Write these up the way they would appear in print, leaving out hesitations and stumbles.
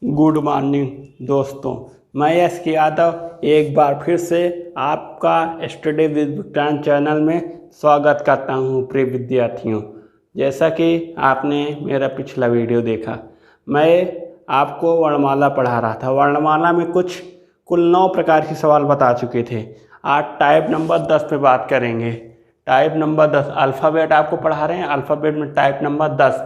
Good morning दोस्तों, मैं यश यादव एक बार फिर से आपका स्टडी विद विज्ञान चैनल में स्वागत करता हूं। प्रिय विद्यार्थियों, जैसा कि आपने मेरा पिछला वीडियो देखा, मैं आपको वर्णमाला पढ़ा रहा था। वर्णमाला में कुल 9 प्रकार के सवाल बता चुके थे। आज टाइप नंबर 10 पे बात करेंगे। टाइप नंबर 10 अल्फ़ाबेट आपको पढ़ा रहे हैं। अल्फ़ाबेट में टाइप नंबर 10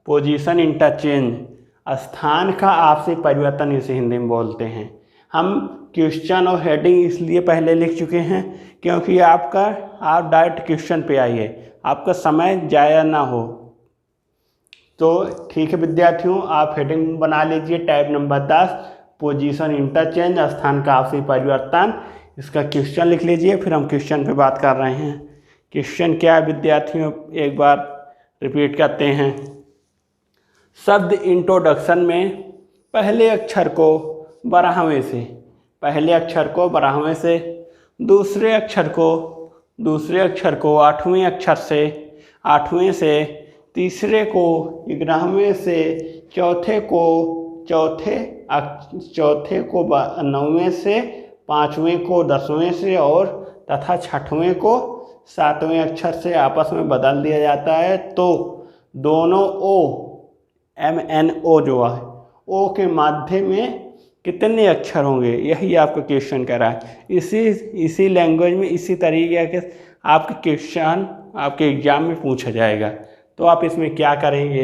पोजीशन इंटरचेंज, स्थान का आपसी परिवर्तन, इसे हिंदी में बोलते हैं। हम क्वेश्चन और हेडिंग इसलिए पहले लिख चुके हैं क्योंकि आप डायरेक्ट क्वेश्चन पे आइए, आपका समय जाया ना हो। तो ठीक है विद्यार्थियों, आप हेडिंग बना लीजिए। टाइप नंबर 10 पोजीशन इंटरचेंज, स्थान का आपसी परिवर्तन, इसका क्वेश्चन लिख लीजिए। फिर हम क्वेश्चन पे बात कर रहे हैं। क्वेश्चन क्या है विद्यार्थियों, एक बार रिपीट करते हैं। शब्द इंट्रोडक्शन में पहले अक्षर को 12वें से, दूसरे अक्षर को 8वें अक्षर से, 8वें से, तीसरे को 11वें से, चौथे को 9वें से, 5वें को 10वें से और तथा 6वें को 7वें अक्षर से आपस में बदल दिया जाता है। तो दोनों MNO जो है, ओ के माध्य में कितने अक्षर होंगे, यही आपका क्वेश्चन कह रहा है। इसी लैंग्वेज में इसी तरीके के आपके क्वेश्चन आपके एग्जाम में पूछा जाएगा। तो आप इसमें क्या करेंगे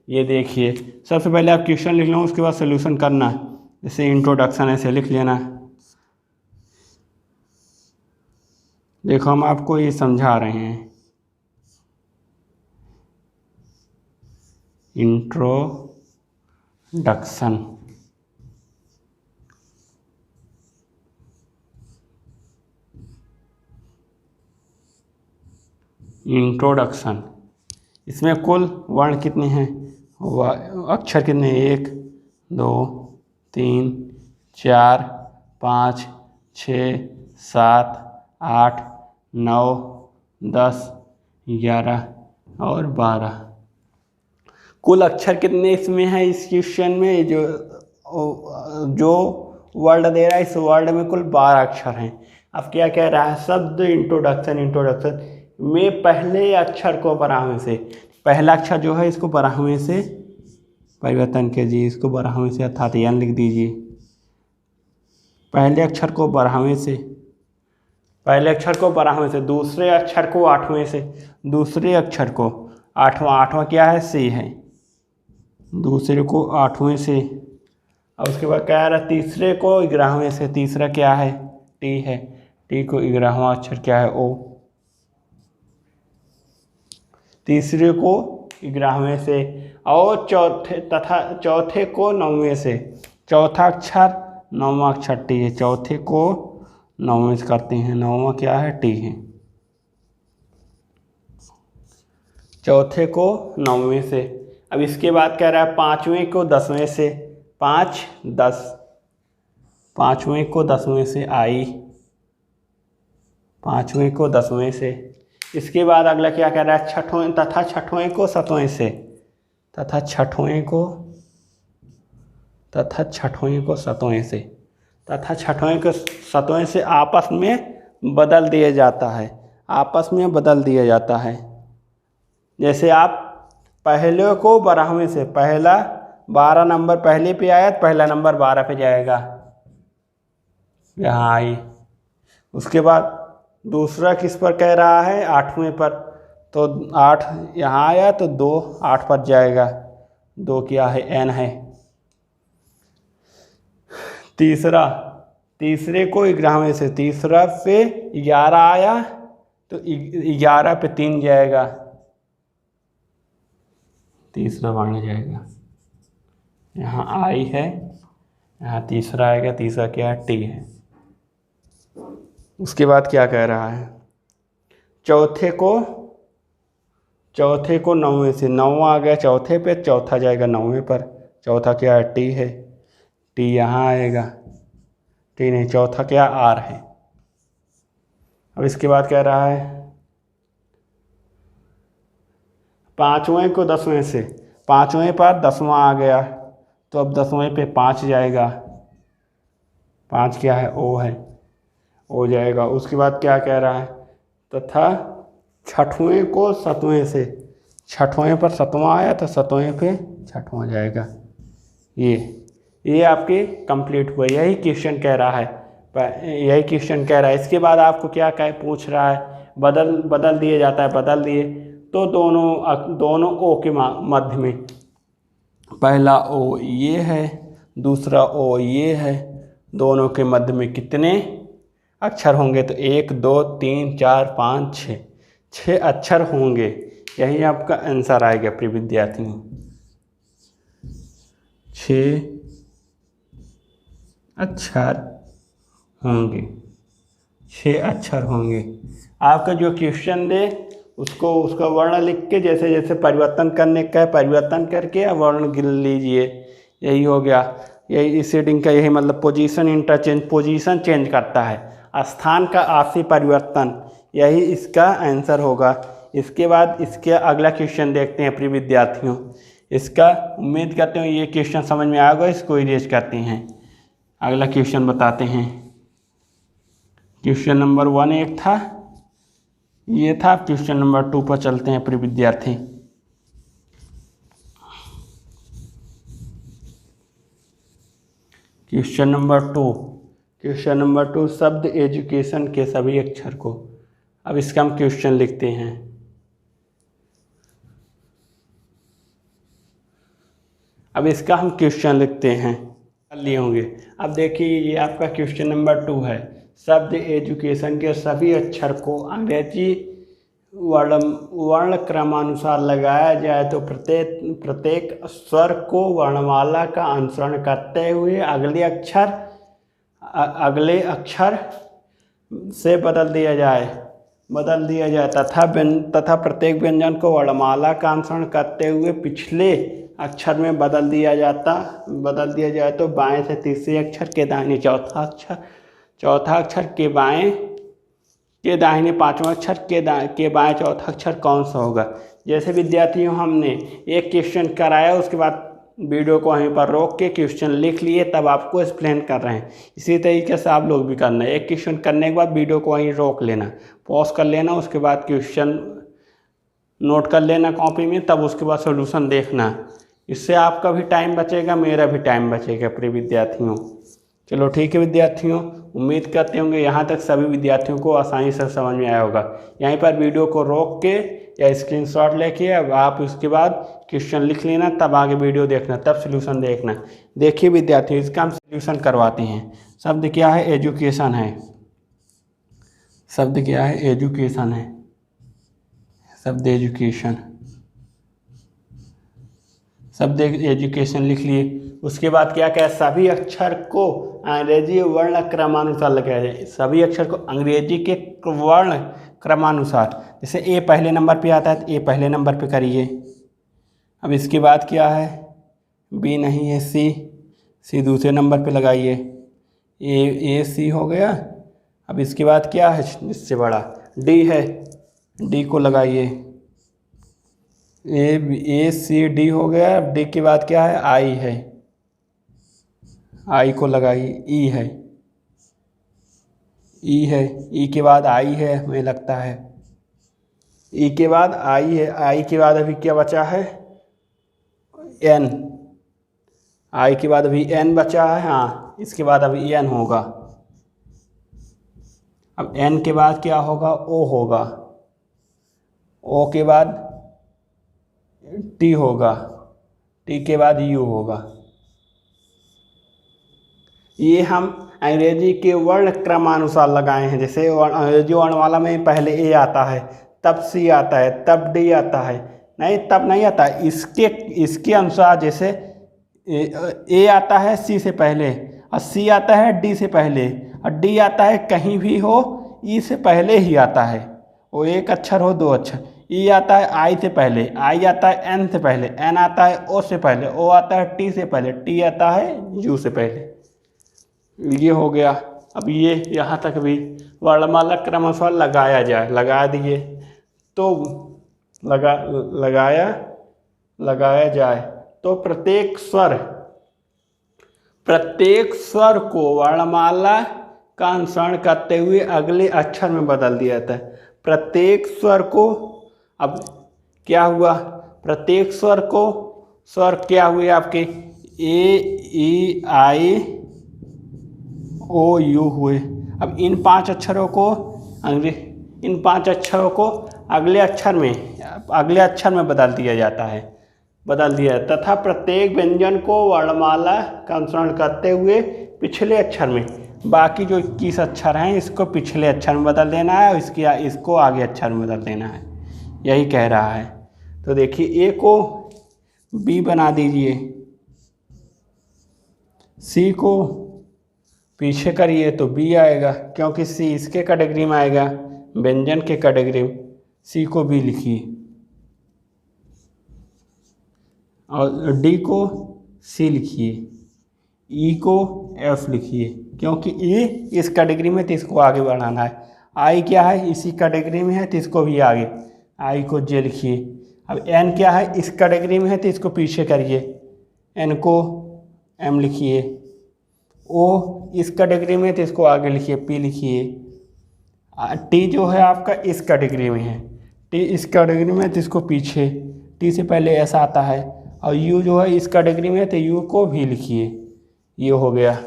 ये देखिए। सबसे पहले आप क्वेश्चन लिख लो, उसके बाद सोल्यूशन करना है। जैसे इंट्रोडक्शन ऐसे लिख लेना। देखो हम आपको ये समझा रहे हैं। इंट्रोडक्शन, इसमें कुल वर्ण कितने हैं, अक्षर कितने हैं? 1 2 3 4 5 6 7 8 9 10 11 और 12। कुल अक्षर कितने इसमें है? इस क्वेश्चन में जो वर्ड दे रहा है, इस वर्ड में कुल 12 अक्षर हैं। अब क्या कह रहा है? शब्द इंट्रोडक्शन में पहले अक्षर को 12वें से, पहला अक्षर जो है इसको 12वें से परिवर्तन कीजिए। इसको 12वें से अर्थात n लिख दीजिए। पहले अक्षर को 12वें से, दूसरे अक्षर को 8वें से, दूसरे अक्षर को 8वां क्या है? C है, दूसरे को 8वें से। और उसके बाद क्या आ रहा है? तीसरे को 11वें से, तीसरा क्या है? T है, T को 11वां अक्षर क्या है? O। तीसरे को 11वें से और चौथे को 9वें से, चौथा अक्षर 9वां अक्षर T है, चौथे को 9वें से करते हैं। 9वां क्या है? T है, चौथे को 9वें से। अब इसके बाद कह रहा है 5वें को 10वें से, 5 10, 5वें को 10वें से I, 5वें को 10वें से। इसके बाद अगला क्या कह रहा है? छठवें को 7वें से, छठवें को 7वें से आपस में बदल दिया जाता है। जैसे आप पहले को 12वें से, पहला 12 नंबर पहले पे आया तो पहला नंबर 12 पे जाएगा, यहाँ आई। उसके बाद दूसरा किस पर कह रहा है? 8वें पर, तो 8 यहाँ आया तो 2 8 पर जाएगा, 2 क्या है? N है। तीसरे को 11वें से, तीसरा पे 11 आया तो 11 पे 3 जाएगा, तीसरा बढ़ जाएगा। यहाँ I है, यहाँ तीसरा आएगा, तीसरा क्या है? T है। उसके बाद क्या कह रहा है? चौथे को 9वें से, 9वां आ गया चौथे पे, चौथा जाएगा 9वें पर, चौथा क्या है? T है, T यहाँ आएगा, T नहीं, चौथा क्या? R है। अब इसके बाद कह रहा है 5वें को 10वें से, 5वें पर 10वां आ गया तो अब 10वें पे 5 जाएगा, 5 क्या है, ओ है, ओ जाएगा। उसके बाद क्या कह रहा है, तथा 6वें को 7वें से, 6वें पर 7वां आया तो 7वें पे 6वां जाएगा। ये आपके कंप्लीट हुआ, यही क्वेश्चन कह रहा है, यही क्वेश्चन कह रहा है। इसके बाद आपको क्या पूछ रहा है, बदल दिया जाता है, बदल दिए तो दोनों ओ के मध्य में, पहला ओ ये है, दूसरा ओ ये है, दोनों के मध्य में कितने अक्षर होंगे, तो 1 2 3 4 5 6, 6 अक्षर होंगे। यही आपका आंसर आएगा प्रिय विद्यार्थियों, 6 अक्षर होंगे, 6 अक्षर होंगे। आपका जो क्वेश्चन दे उसका वर्ण लिख के जैसे जैसे परिवर्तन करने का है, परिवर्तन करके वर्ण गिन लीजिए। यही हो गया, यही इस रीडिंग का यही मतलब पोजीशन इंटरचेंज, पोजीशन चेंज करता है, स्थान का आपसी परिवर्तन, यही इसका आंसर होगा। इसके बाद इसके अगला क्वेश्चन देखते हैं प्रिय विद्यार्थियों। इसका उम्मीद करते हैं ये क्वेश्चन समझ में आएगा, इसको इरेज करते हैं। अगला क्वेश्चन बताते हैं। क्वेश्चन नंबर 1 एक था, ये था। क्वेश्चन नंबर 2 पर चलते हैं प्रिय विद्यार्थी। क्वेश्चन नंबर 2 शब्द एजुकेशन के सभी अक्षर को, अब इसका हम क्वेश्चन लिखते हैं। अब इसका हम क्वेश्चन लिखते हैं, लिए होंगे। अब देखिए ये आपका क्वेश्चन नंबर 2 है, शब्द एजुकेशन के सभी अक्षर को अंग्रेजी वर्ण क्रमानुसार लगाया जाए तो प्रत्येक स्वर को वर्णमाला का अनुसरण करते हुए अगले अक्षर से बदल दिया जाए तथा प्रत्येक व्यंजन को वर्णमाला का अनुसरण करते हुए पिछले अक्षर में बदल दिया जाए तो बाएं से तीसरे अक्षर के दाहिने चौथा अक्षर के बाएं के दाहिने पांचवा अक्षर के बाएं चौथा अक्षर कौन सा होगा। जैसे विद्यार्थियों हमने एक क्वेश्चन कराया, उसके बाद वीडियो को वहीं पर रोक के क्वेश्चन लिख लिए, तब आपको एक्सप्लेन कर रहे हैं। इसी तरीके से आप लोग भी करना है, एक क्वेश्चन करने के बाद वीडियो को वहीं रोक लेना, पॉज कर लेना, उसके बाद क्वेश्चन नोट कर लेना कॉपी में, तब उसके बाद सोल्यूशन देखना। इससे आपका भी टाइम बचेगा, मेरा भी टाइम बचेगा प्रिय विद्यार्थियों। चलो ठीक है विद्यार्थियों, उम्मीद करते होंगे यहाँ तक सभी विद्यार्थियों को आसानी से समझ में आया होगा। यहीं पर वीडियो को रोक के या स्क्रीनशॉट लेके अब आप उसके बाद क्वेश्चन लिख लेना, तब आगे वीडियो देखना, तब सोल्यूशन देखना। देखिए विद्यार्थियों, इसका हम सोल्यूशन करवाते हैं। शब्द क्या है, एजुकेशन है। शब्द क्या है, एजुकेशन है। शब्द एजुकेशन, शब्द एजुकेशन लिख लिए। उसके बाद क्या क्या, सभी अक्षर को अंग्रेजी वर्ण क्रमानुसार लगाया जाए। सभी अक्षर को अंग्रेजी के वर्ण क्रमानुसार, जैसे ए पहले नंबर पे आता है तो ए पहले नंबर पे करिए। अब इसके बाद क्या है, बी नहीं है, सी दूसरे नंबर पे लगाइए। ए सी हो गया। अब इसके बाद क्या है, इससे बड़ा डी है, डी को लगाइए। ए सी डी हो गया। डी के बाद क्या है, आई है, आई को लगाइए। ई है, ई के बाद आई है, हमें लगता है ई के बाद आई है। आई के बाद अभी क्या बचा है, एन। आई के बाद अभी एन बचा है, हाँ, इसके बाद अभी एन होगा। अब एन के बाद क्या होगा, ओ होगा। ओ के बाद टी होगा, टी के बाद यू होगा। ये हम अंग्रेजी के वर्ण क्रमानुसार लगाए हैं। जैसे अंग्रेजी वर्णमाला में पहले ए आता है, तब सी आता है, तब डी आता है, नहीं तब नहीं आता। इसके अनुसार जैसे ए आता है सी से पहले, और सी आता है डी से पहले, और डी आता है कहीं भी हो ई से पहले ही आता है, वो एक अक्षर हो दो अक्षर। ई आता है आई से पहले, आई आता है एन से पहले, एन आता है ओ से पहले, ओ आता है टी से पहले, टी आता है यू से पहले। ये हो गया। अब ये यहाँ तक भी वर्णमाला क्रमशः लगाया जाए, लगा दिए तो लगाया जाए तो प्रत्येक स्वर प्रत्येक स्वर को वर्णमाला का अनुसरण करते हुए अगले अक्षर में बदल दिया जाता है। प्रत्येक स्वर को, अब क्या हुआ, प्रत्येक स्वर क्या हुए आपके, ए ई आई ओ यू हुए। अब इन पांच अक्षरों को अगले अक्षर में बदल दिया जाता है, तथा प्रत्येक व्यंजन को वर्णमाला का अनुसरण करते हुए पिछले अक्षर में, बाकी जो 21 अक्षर हैं इसको पिछले अक्षर में बदल देना है और इसको आगे अक्षर में बदल देना है, यही कह रहा है। तो देखिए, ए को बी बना दीजिए, सी को पीछे करिए तो बी आएगा, क्योंकि सी इसके कैटेगरी में आएगा, व्यंजन के कैटेगरी में। सी को बी लिखिए और डी को सी लिखिए, ई को एफ लिखिए, क्योंकि ई इस कैटेगरी में तो इसको आगे बढ़ाना है। आई क्या है, इसी कैटेगरी में है तो इसको भी आगे, आई को जे लिखिए। अब एन क्या है, इस कैटेगरी में है तो इसको पीछे करिए, एन को एम लिखिए। ओ इस कैटेगरी में तो इसको आगे लिखिए, पी लिखिए। टी जो है आपका इस कैटेगरी में है, टी इस कैटेगरी में तो इसको पीछे, टी से पहले ऐसा आता है। और यू जो है इस कैटेगरी में तो यू को भी लिखिए, ये हो गया,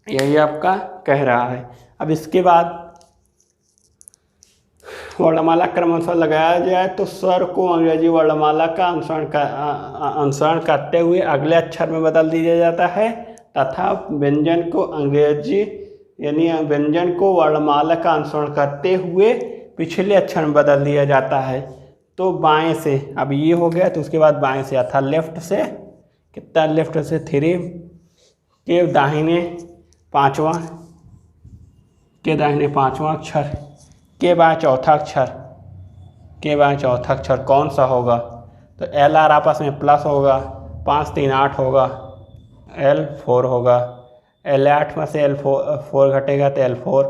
यही आपका कह रहा है। अब इसके बाद वर्णमाला क्रमशः लगाया जाए तो स्वर को अंग्रेजी वर्णमाला का अनुसरण करते हुए अगले अक्षर में बदल दिया जाता है, तथा व्यंजन को वर्णमाला का अनुसरण करते हुए पिछले अक्षर में बदल दिया जाता है। तो बाएं से, अब ये हो गया, तो उसके बाद बाएं से अर्थात लेफ्ट से, कितना, लेफ्ट से 3 के दाहिने पांचवा अक्षर के बाएं चौथा अक्षर कौन सा होगा, तो एल आर आपस में प्लस होगा, 5 3 8 होगा, एल 4 होगा, एल 8 में से एल 4 घटेगा तो एल 4।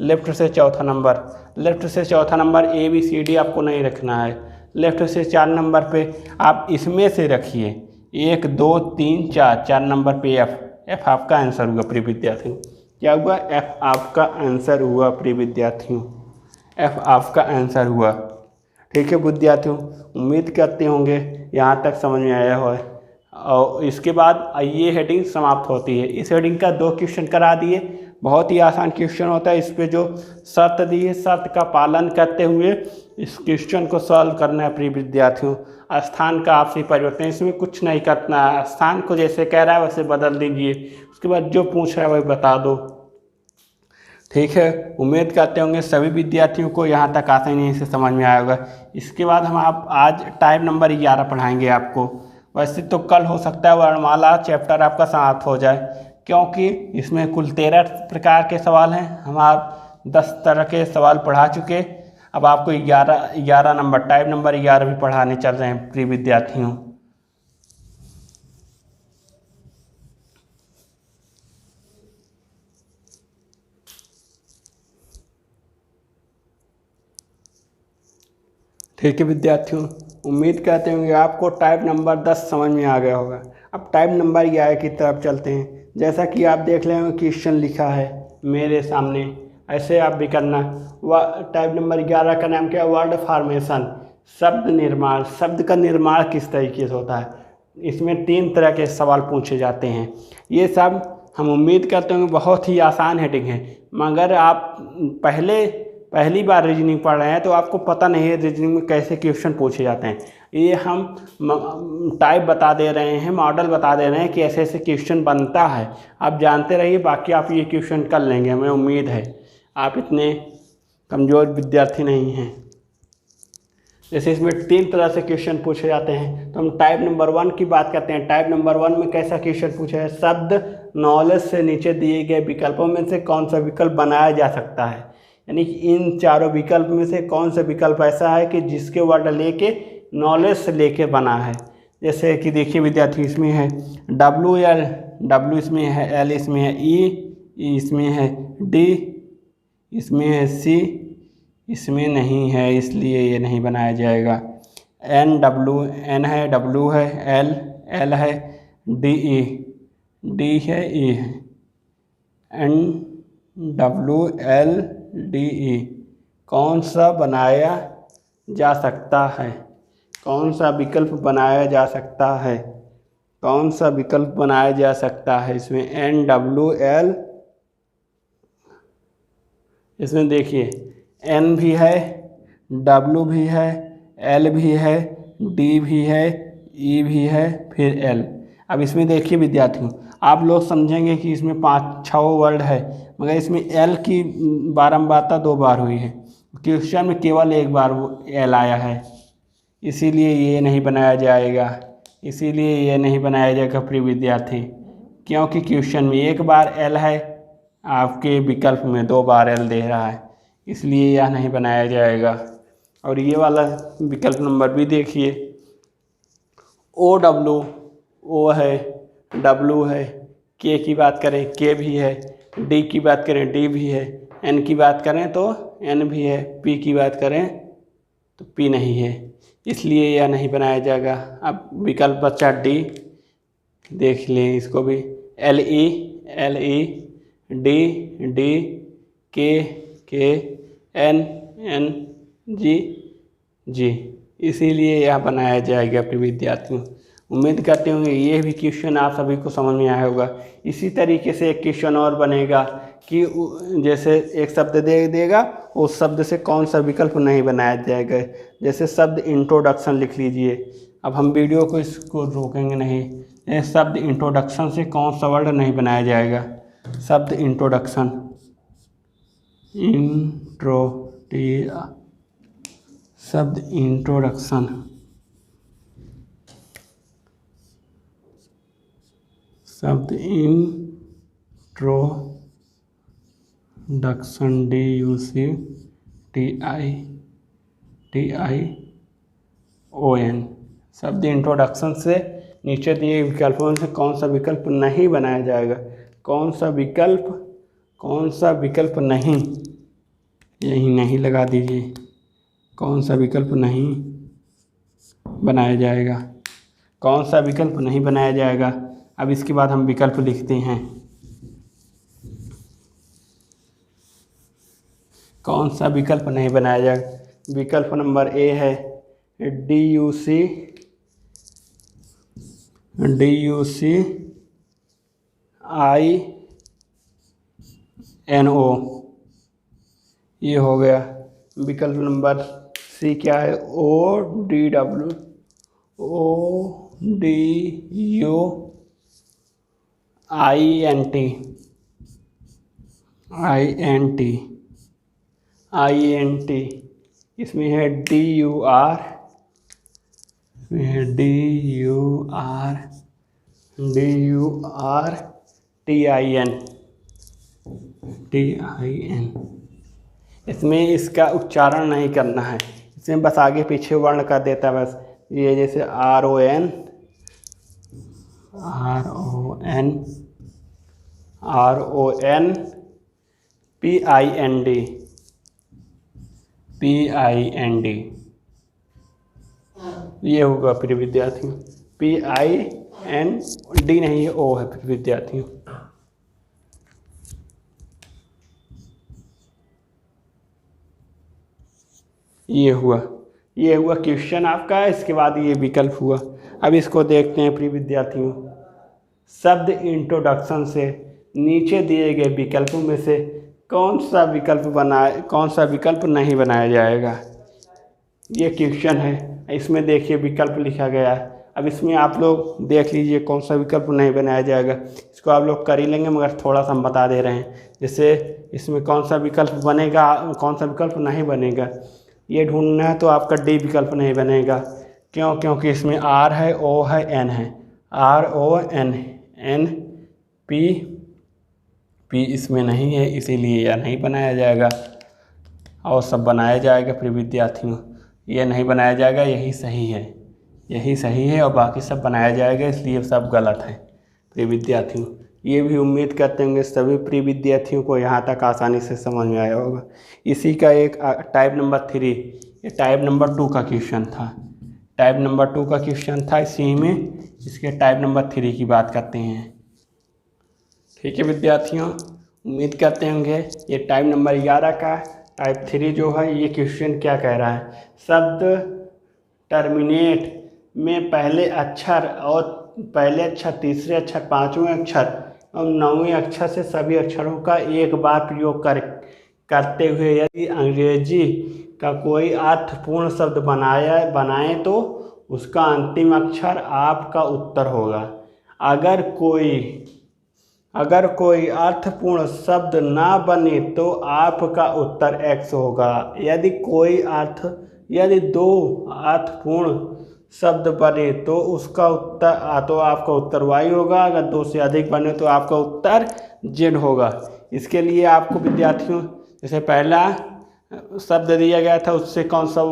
लेफ्ट से चौथा number A B C D आपको नहीं रखना है, लेफ्ट से 4 नंबर पे आप इसमें से रखिए, 1 2 3 4 नंबर पे एफ आपका आंसर हुआ प्रिय विद्यार्थियों। क्या हुआ, एफ आपका आंसर हुआ प्रिय विद्यार्थियों, एफ आपका आंसर हुआ। ठीक है विद्यार्थियों, उम्मीद करते होंगे यहाँ तक समझ में आया हो। और इसके बाद ये हेडिंग समाप्त होती है। इस हेडिंग का 2 क्वेश्चन करा दिए, बहुत ही आसान क्वेश्चन होता है। इस पे जो शर्त दी है, शर्त का पालन करते हुए इस क्वेश्चन को सॉल्व करना है प्रिय विद्यार्थियों। स्थान का आपसी परिवर्तन, इसमें कुछ नहीं करना है, स्थान को जैसे कह रहा है वैसे बदल दीजिए, उसके बाद जो पूछ रहा है वही बता दो। ठीक है, उम्मीद करते होंगे सभी विद्यार्थियों को यहाँ तक आसानी से समझ में आया होगा। इसके बाद हम आज टाइप नंबर 11 पढ़ाएंगे आपको। वैसे तो कल हो सकता है वर्णमाला चैप्टर आपका समाप्त हो जाए, क्योंकि इसमें कुल 13 प्रकार के सवाल हैं। हम आप 10 तरह के सवाल पढ़ा चुके, अब आपको 11 नंबर टाइप नंबर 11 भी पढ़ाने चल रहे हैं प्रिय विद्यार्थियों। ठीक है विद्यार्थियों, उम्मीद करते हैं कि आपको टाइप नंबर 10 समझ में आ गया होगा। अब टाइप नंबर 11 की तरफ चलते हैं। जैसा कि आप देख रहे हो क्वेश्चन लिखा है मेरे सामने, ऐसे आप भी करना। टाइप नंबर 11 का नाम क्या है, वर्ड फॉर्मेशन, शब्द निर्माण। शब्द का निर्माण किस तरीके से होता है, इसमें 3 तरह के सवाल पूछे जाते हैं। ये सब हम उम्मीद करते हैं बहुत ही आसान हेडिंग है, मगर आप पहली बार रीजनिंग पढ़ रहे हैं तो आपको पता नहीं है रीजनिंग में कैसे क्वेश्चन पूछे जाते हैं। ये हम टाइप बता दे रहे हैं, मॉडल बता दे रहे हैं कि ऐसे ऐसे क्वेश्चन बनता है। आप जानते रहिए, बाकी आप ये क्वेश्चन कर लेंगे, हमें उम्मीद है आप इतने कमज़ोर विद्यार्थी नहीं हैं। जैसे इसमें 3 तरह से क्वेश्चन पूछे जाते हैं, तो हम टाइप नंबर 1 की बात करते हैं। टाइप नंबर 1 में कैसा क्वेश्चन पूछा है, शब्द नॉलेज से नीचे दिए गए विकल्पों में से कौन सा विकल्प बनाया जा सकता है। यानी कि इन चारों विकल्प में से कौन सा विकल्प ऐसा है कि जिसके वर्ड लेके नॉलेज से लेके बना है। जैसे कि देखिए विद्यार्थी, इसमें है डब्ल्यू इसमें है, एल इसमें है, ई इसमें है, डी इसमें है, सी इसमें नहीं है, इसलिए ये नहीं बनाया जाएगा। एन है, डब्ल्यू है, एल है, डी D है, E है, NWLDE कौन सा बनाया जा सकता है? कौन सा विकल्प बनाया जा सकता है? कौन सा विकल्प बनाया जा सकता है? इसमें NWL, इसमें देखिए N भी है, W भी है, L भी है, D भी है, E भी है, फिर L। अब इसमें देखिए विद्यार्थियों, आप लोग समझेंगे कि इसमें 5-6 वर्ड है, मगर इसमें L की बारंबारता 2 बार हुई है। क्वेश्चन में केवल 1 बार वो L आया है, इसीलिए ये नहीं बनाया जाएगा, इसीलिए ये नहीं बनाया जाएगा प्रिय विद्यार्थी, क्योंकि क्वेश्चन में 1 बार L है, आपके विकल्प में 2 बार L दे रहा है, इसलिए यह नहीं बनाया जाएगा। और ये वाला विकल्प नंबर भी देखिए, OW, O है, W है, K की बात करें K भी है, D की बात करें D भी है, N की बात करें तो N भी है, P की बात करें तो P नहीं है, इसलिए यह नहीं बनाया जाएगा। अब विकल्प बचा D, देख लें इसको भी, LE D K N G, इसीलिए यह बनाया जाएगा प्रिय विद्यार्थियों। उम्मीद करते होंगे ये भी क्वेश्चन आप सभी को समझ में आया होगा। इसी तरीके से एक क्वेश्चन और बनेगा कि जैसे एक शब्द दे देगा, उस शब्द से कौन सा विकल्प नहीं बनाया जाएगा। जैसे शब्द इंट्रोडक्शन लिख लीजिए, अब हम वीडियो को इसको रोकेंगे नहीं, शब्द इंट्रोडक्शन से कौन सा वर्ड नहीं बनाया जाएगा। शब्द इंट्रोडक्शन, शब्द इंट्रोडक्शन, शब्द इंट्रोडक्शन DUCTION, शब्द इंट्रोडक्शन से नीचे दिए विकल्पों से कौन सा विकल्प नहीं बनाया जाएगा। कौन सा विकल्प नहीं, यही नहीं लगा दीजिए, कौन सा विकल्प नहीं बनाया जाएगा, कौन सा विकल्प नहीं बनाया जाएगा। अब इसके बाद हम विकल्प लिखते हैं, कौन सा विकल्प नहीं बनाया जाएगा। विकल्प नंबर A है DUCINO, ये हो गया। विकल्प नंबर C क्या है, ODUINT, इसमें है DURTIN, इसमें इसका उच्चारण नहीं करना है, इसमें बस आगे पीछे वर्ण कर देता है बस। ये जैसे RON PIND, ये होगा प्रिय विद्यार्थियों। PIND नहीं है, O है प्रिय विद्यार्थियों। ये हुआ क्वेश्चन आपका, इसके बाद ये विकल्प हुआ। अब इसको देखते हैं प्रिय विद्यार्थियों, शब्द इंट्रोडक्शन से नीचे दिए गए विकल्पों में से कौन सा विकल्प नहीं बनाया जाएगा। ये क्वेश्चन है, इसमें देखिए विकल्प लिखा गया है। अब इसमें आप लोग देख लीजिए कौन सा विकल्प नहीं बनाया जाएगा। इसको आप लोग कर ही लेंगे, मगर थोड़ा सा हम बता दे रहे हैं। जैसे इसमें कौन सा विकल्प बनेगा, कौन सा विकल्प नहीं बनेगा, ये ढूंढना है तो आपका D विकल्प नहीं बनेगा। क्योंकि इसमें R है, O है, N है, RON, P इसमें नहीं है, इसीलिए यह नहीं बनाया जाएगा। और सब बनाया जाएगा प्रिय विद्यार्थियों, ये नहीं बनाया जाएगा, यही सही है और बाकी सब बनाया जाएगा, इसलिए सब गलत है प्रिय विद्यार्थियों। ये भी उम्मीद करते होंगे सभी प्रिय विद्यार्थियों को यहाँ तक आसानी से समझ में आया होगा। इसी का एक टाइप नंबर 3, ये टाइप नंबर 2 का क्वेश्चन था। इसी में इसके टाइप नंबर 3 की बात करते हैं। ठीक है विद्यार्थियों, उम्मीद करते होंगे ये टाइप नंबर 11 का टाइप 3 जो है ये क्वेश्चन क्या कह रहा है। शब्द टर्मिनेट में पहले अक्षर तीसरे अक्षर, पांचवें अक्षर और नौवें अक्षर से सभी अक्षरों का एक बार प्रयोग करते हुए यदि अंग्रेजी का कोई अर्थपूर्ण शब्द बनाए तो उसका अंतिम अक्षर आपका उत्तर होगा। अगर कोई अर्थपूर्ण शब्द ना बने तो आपका उत्तर x होगा। यदि दो अर्थपूर्ण शब्द बने तो आपका उत्तर y होगा। अगर दो से अधिक बने तो आपका उत्तर z होगा। इसके लिए आपको विद्यार्थियों जैसे पहला शब्द दिया गया था उससे कौन सा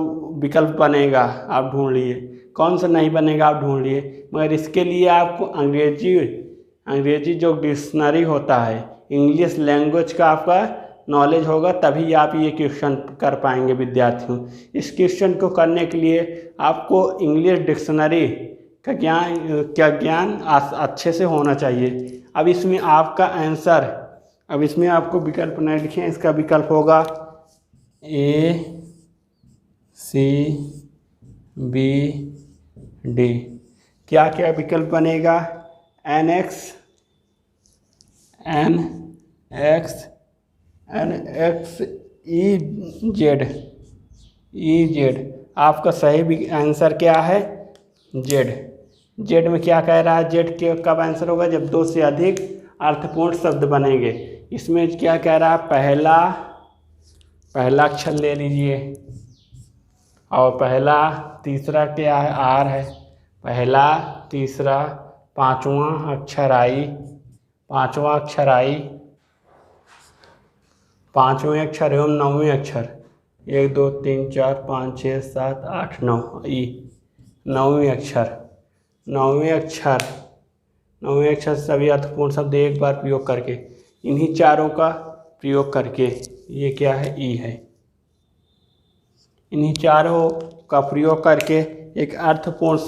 विकल्प बनेगा आप ढूंढ लिए, कौन सा नहीं बनेगा आप ढूंढ लिए। मगर इसके लिए आपको अंग्रेजी जो डिक्शनरी होता है, इंग्लिश लैंग्वेज का आपका नॉलेज होगा, तभी आप ये क्वेश्चन कर पाएंगे विद्यार्थियों। इस क्वेश्चन को करने के लिए आपको इंग्लिश डिक्शनरी का ज्ञान अच्छे से होना चाहिए। अब इसमें आपका आंसर, अब इसमें आपको विकल्प नहीं लिखे हैं, इसका विकल्प होगा A, C, B, D। क्या क्या विकल्प बनेगा? NX, EZ। आपका सही आंसर क्या है? Z में क्या कह रहा है? Z के कब आंसर होगा? जब दो से अधिक अर्थपूर्ण शब्द बनेंगे। इसमें क्या कह रहा है? पहला अक्षर ले लीजिए और पहला तीसरा क्या है? R है। पहला तीसरा पांचवा अक्षर आई, पांचवें अक्षर एवं नौवें अक्षर 1 2 3 4 5 6 7 8 9 ई। नौवें अक्षर सभी अर्थपूर्ण शब्द एक बार प्रयोग करके, इन्हीं चारों का प्रयोग करके, ये क्या है? ई है। इन्हीं चारों का प्रयोग करके एक अर्थपूर्ण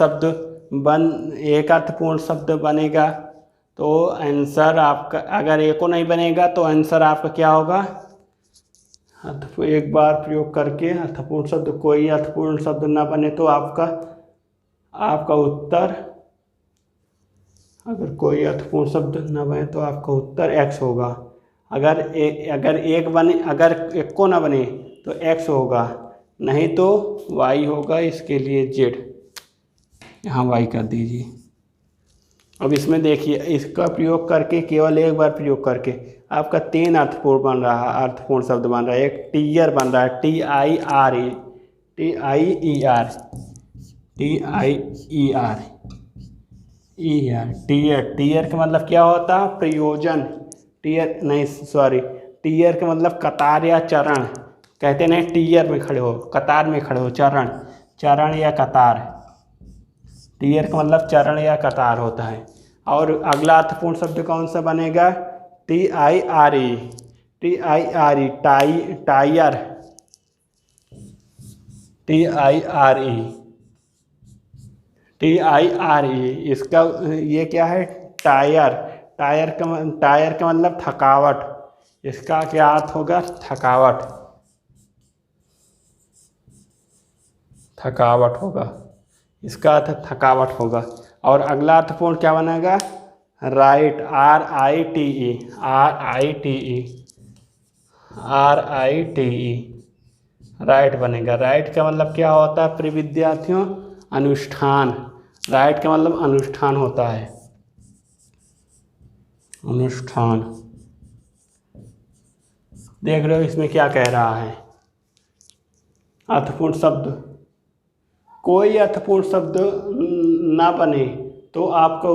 शब्द बनेगा। तो आंसर आपका, अगर एको नहीं बनेगा तो आंसर आपका क्या होगा? एक बार प्रयोग करके अर्थपूर्ण शब्द, कोई अर्थपूर्ण शब्द ना बने तो आपका उत्तर, अगर कोई अर्थपूर्ण शब्द ना बने तो आपका उत्तर x होगा। अगर एक को ना बने तो x होगा, नहीं तो y होगा। इसके लिए z, यहाँ y कर दीजिए। अब इसमें देखिए, इसका प्रयोग करके, केवल एक बार प्रयोग करके आपका 3 अर्थपूर्ण शब्द बन रहा है। एक टीयर बन रहा है, टीयर का मतलब क्या होता है? प्रयोजन। टीयर का मतलब कतार या चरण। कहते नहीं टीयर में खड़े हो, कतार में खड़े हो, चरण या कतार। टीयर का मतलब चरण या कतार होता है। और अगला अर्थपूर्ण शब्द कौन सा बनेगा? TIRE, TIRE। इसका ये क्या है? टायर का मतलब थकावट। इसका क्या अर्थ होगा? थकावट होगा। इसका अर्थ थकावट होगा। और अगला अर्थपूर्ण क्या बनेगा? राइट, RITE, राइट बनेगा। राइट का मतलब क्या होता है प्रिय विद्यार्थियों? अनुष्ठान। राइट का मतलब अनुष्ठान होता है, अनुष्ठान। देख रहे हो इसमें क्या कह रहा है? अर्थपूर्ण शब्द, कोई अर्थपूर्ण शब्द ना बने तो आपका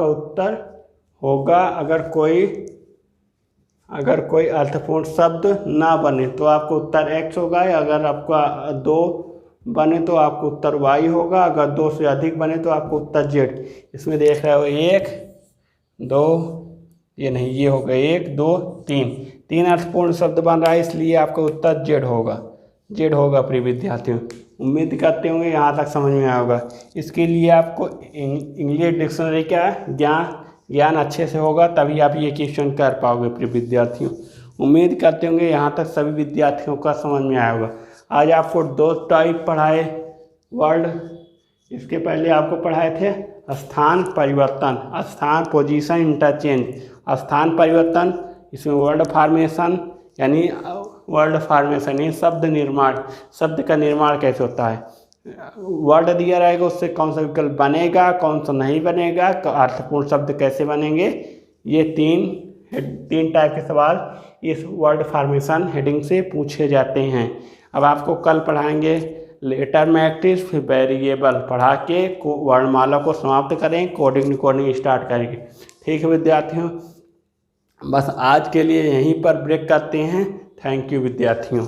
उत्तर होगा। अगर कोई अर्थपूर्ण शब्द ना बने तो आपका उत्तर x होगा। अगर आपका 2 बने तो आपका उत्तर y होगा। अगर 2 से अधिक बने तो आपका उत्तर z। इसमें देख रहे हो 1 2, ये नहीं, ये होगा 1 2 3 अर्थपूर्ण शब्द बन रहा है, इसलिए आपका उत्तर z होगा प्रिय विद्यार्थियों। उम्मीद करते होंगे यहाँ तक समझ में आया होगा। इसके लिए आपको इंग्लिश डिक्शनरी का ज्ञान अच्छे से होगा तभी आप ये क्वेश्चन कर पाओगे प्रिय विद्यार्थियों। उम्मीद करते होंगे यहाँ तक सभी विद्यार्थियों का समझ में आया होगा। आज आपको 2 टाइप पढ़ाए वर्ड, इसके पहले आपको पढ़ाए थे स्थान परिवर्तन, स्थान पोजीशन इंटरचेंज, स्थान परिवर्तन, इसमें वर्ड फॉर्मेशन यानी शब्द निर्माण, शब्द का निर्माण कैसे होता है, वर्ड दिया रहेगा उससे कौन सा विकल्प बनेगा कौन सा नहीं बनेगा, अर्थपूर्ण शब्द कैसे बनेंगे, ये तीन टाइप के सवाल इस वर्ड फॉर्मेशन हेडिंग से पूछे जाते हैं। अब आपको कल पढ़ाएंगे लेटर मैट्रिक्स, फिर वेरिएबल पढ़ा के वर्णमाला को समाप्त करें, कोडिंग डिकोडिंग स्टार्ट करेंगे। ठीक है विद्यार्थियों, बस आज के लिए यहीं पर ब्रेक करते हैं। थैंक यू विद्यार्थियों।